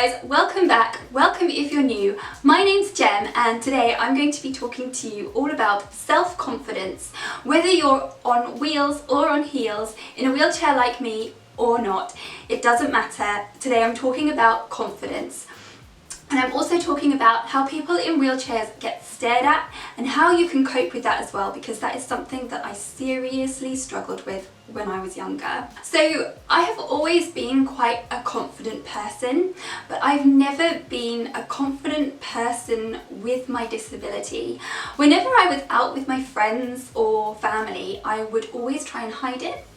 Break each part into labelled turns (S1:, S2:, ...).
S1: guys, welcome back. Welcome if you're new. My name's Jem and today I'm going to be talking to you all about self-confidence, whether you're on wheels or on heels, in a wheelchair like me or not. It doesn't matter. Today I'm talking about confidence. And I'm also talking about how people in wheelchairs get stared at and how you can cope with that as well, because that is something that I seriously struggled with when I was younger. So I have always been quite a confident person, but I've never been a confident person with my disability. Whenever I was out with my friends or family, I would always try and hide it.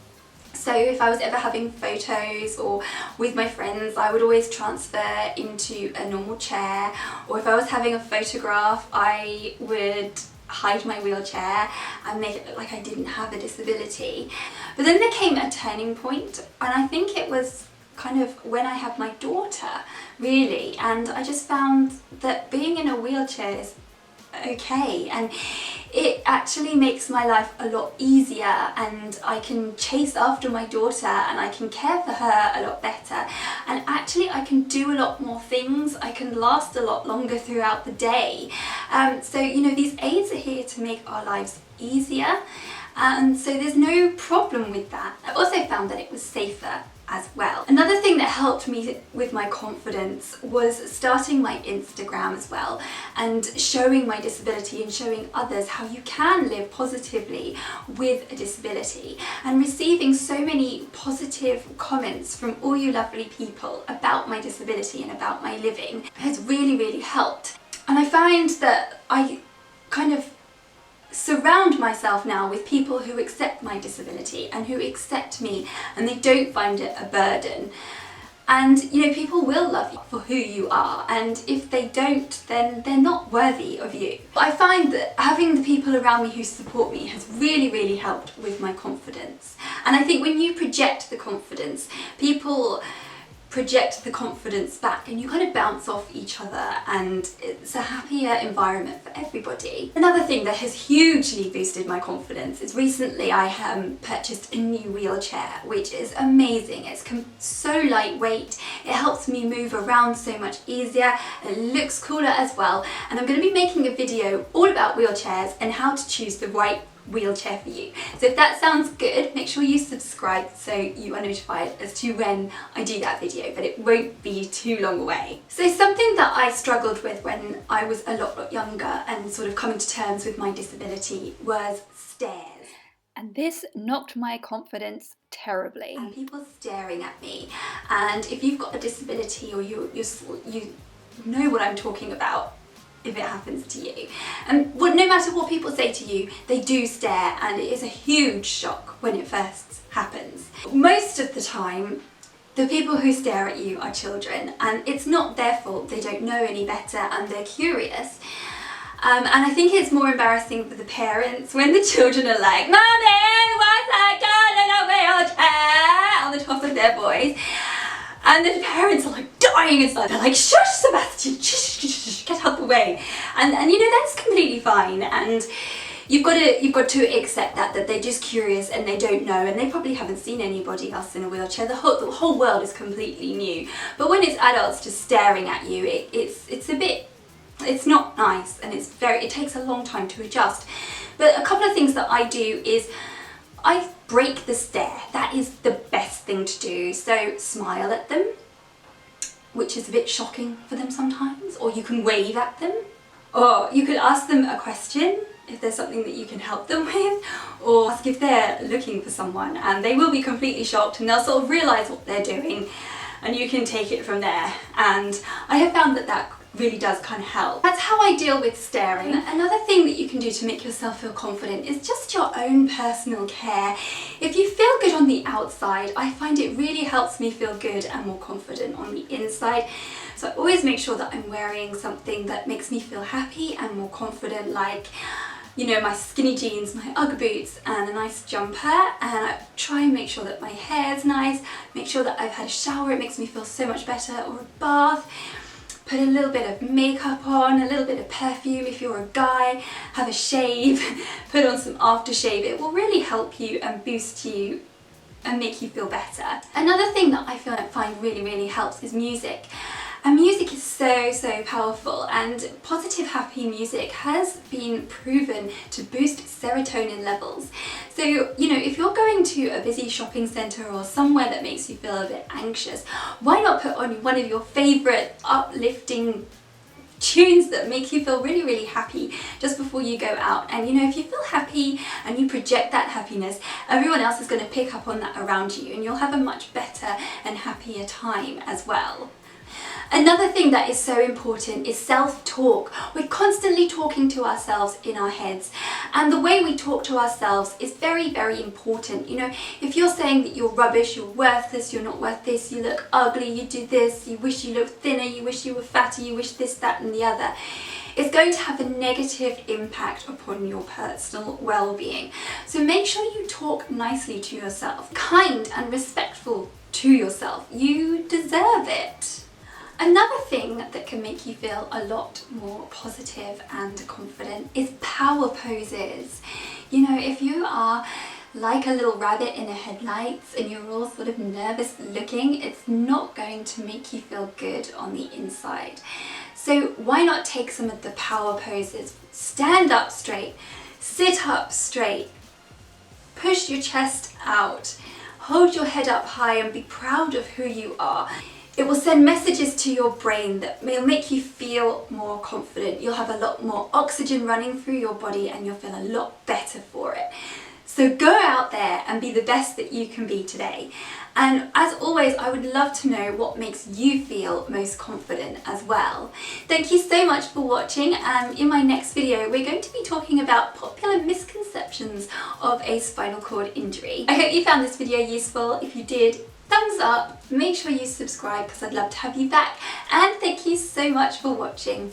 S1: So if I was ever having photos or with my friends, I would always transfer into a normal chair, or if I was having a photograph, I would hide my wheelchair and make it look like I didn't have a disability. But then there came a turning point, and I think it was kind of when I had my daughter, really, and I just found that being in a wheelchair is okay, and it actually makes my life a lot easier, and I can chase after my daughter and I can care for her a lot better, and actually I can do a lot more things. I can last a lot longer throughout the day. So you know, these aids are here to make our lives easier, and so there's no problem with that. I've also found that it was safer as well. Another thing that helped me with my confidence was starting my Instagram as well, and showing my disability and showing others how you can live positively with a disability, and receiving so many positive comments from all you lovely people about my disability and about my living has really helped. And I find that I kind of surround myself now with people who accept my disability and who accept me, and they don't find it a burden. And you know, people will love you for who you are, and if they don't, then they're not worthy of you. But I find that having the people around me who support me has really helped with my confidence. And I think when you project the confidence, people project the confidence back, and you kind of bounce off each other, and it's a happier environment for everybody. Another thing that has hugely boosted my confidence is recently I purchased a new wheelchair, which is amazing. It's so lightweight, it helps me move around so much easier, it looks cooler as well, and I'm going to be making a video all about wheelchairs and how to choose the right wheelchair for you. So if that sounds good, make sure you subscribe so you are notified as to when I do that video, but it won't be too long away. So something that I struggled with when I was a lot younger and sort of coming to terms with my disability was stairs. And this knocked my confidence terribly. And people staring at me. And if you've got a disability, or you know what I'm talking about if it happens to you. And no matter what people say to you, they do stare, and it is a huge shock when it first happens. Most of the time, the people who stare at you are children, and it's not their fault. They don't know any better and they're curious. And I think it's more embarrassing for the parents when the children are like, "Mommy, what's that girl in a wheelchair?" on the top of their voice. And the parents are like dying inside. They're like, "Shush, Sebastian, shush, get out the way." And you know, that's completely fine. And you've got to accept that they're just curious and they don't know, and they probably haven't seen anybody else in a wheelchair. The whole world is completely new. But when it's adults just staring at you, it's not nice, and it takes a long time to adjust. But a couple of things that I do is I break the stare. That is the best thing to do. So smile at them, which is a bit shocking for them sometimes, or you can wave at them, or you could ask them a question if there's something that you can help them with, or ask if they're looking for someone, and they will be completely shocked and they'll sort of realise what they're doing, and you can take it from there. And I have found that really does kind of help. That's how I deal with staring. Another thing that you can do to make yourself feel confident is just your own personal care. If you feel good on the outside, I find it really helps me feel good and more confident on the inside. So I always make sure that I'm wearing something that makes me feel happy and more confident, like, you know, my skinny jeans, my Ugg boots, and a nice jumper. And I try and make sure that my hair's nice, make sure that I've had a shower, it makes me feel so much better, or a bath. Put a little bit of makeup on, a little bit of perfume if you're a guy, have a shave, put on some aftershave. It will really help you and boost you and make you feel better. Another thing that I find really helps is music. And music is so powerful, and positive happy music has been proven to boost serotonin levels. So, you know, if you're going to a busy shopping centre or somewhere that makes you feel a bit anxious, why not put on one of your favourite uplifting tunes that make you feel really happy just before you go out. And you know, if you feel happy and you project that happiness, everyone else is going to pick up on that around you, and you'll have a much better and happier time as well. Another thing that is so important is self-talk. We're constantly talking to ourselves in our heads, and the way we talk to ourselves is very important. You know, if you're saying that you're rubbish, you're worthless, you're not worth this, you look ugly, you do this, you wish you looked thinner, you wish you were fatter, you wish this, that and the other, it's going to have a negative impact upon your personal well-being. So make sure you talk nicely to yourself, kind and respectful to yourself. You deserve it. Another thing that can make you feel a lot more positive and confident is power poses. You know, if you are like a little rabbit in the headlights and you're all sort of nervous looking, it's not going to make you feel good on the inside. So why not take some of the power poses? Stand up straight, sit up straight, push your chest out, hold your head up high and be proud of who you are. It will send messages to your brain that will make you feel more confident. You'll have a lot more oxygen running through your body and you'll feel a lot better for it. So go out there and be the best that you can be today. And as always, I would love to know what makes you feel most confident as well. Thank you so much for watching. In my next video, we're going to be talking about popular misconceptions of a spinal cord injury. I hope you found this video useful. If you did, thumbs up, make sure you subscribe because I'd love to have you back, and thank you so much for watching.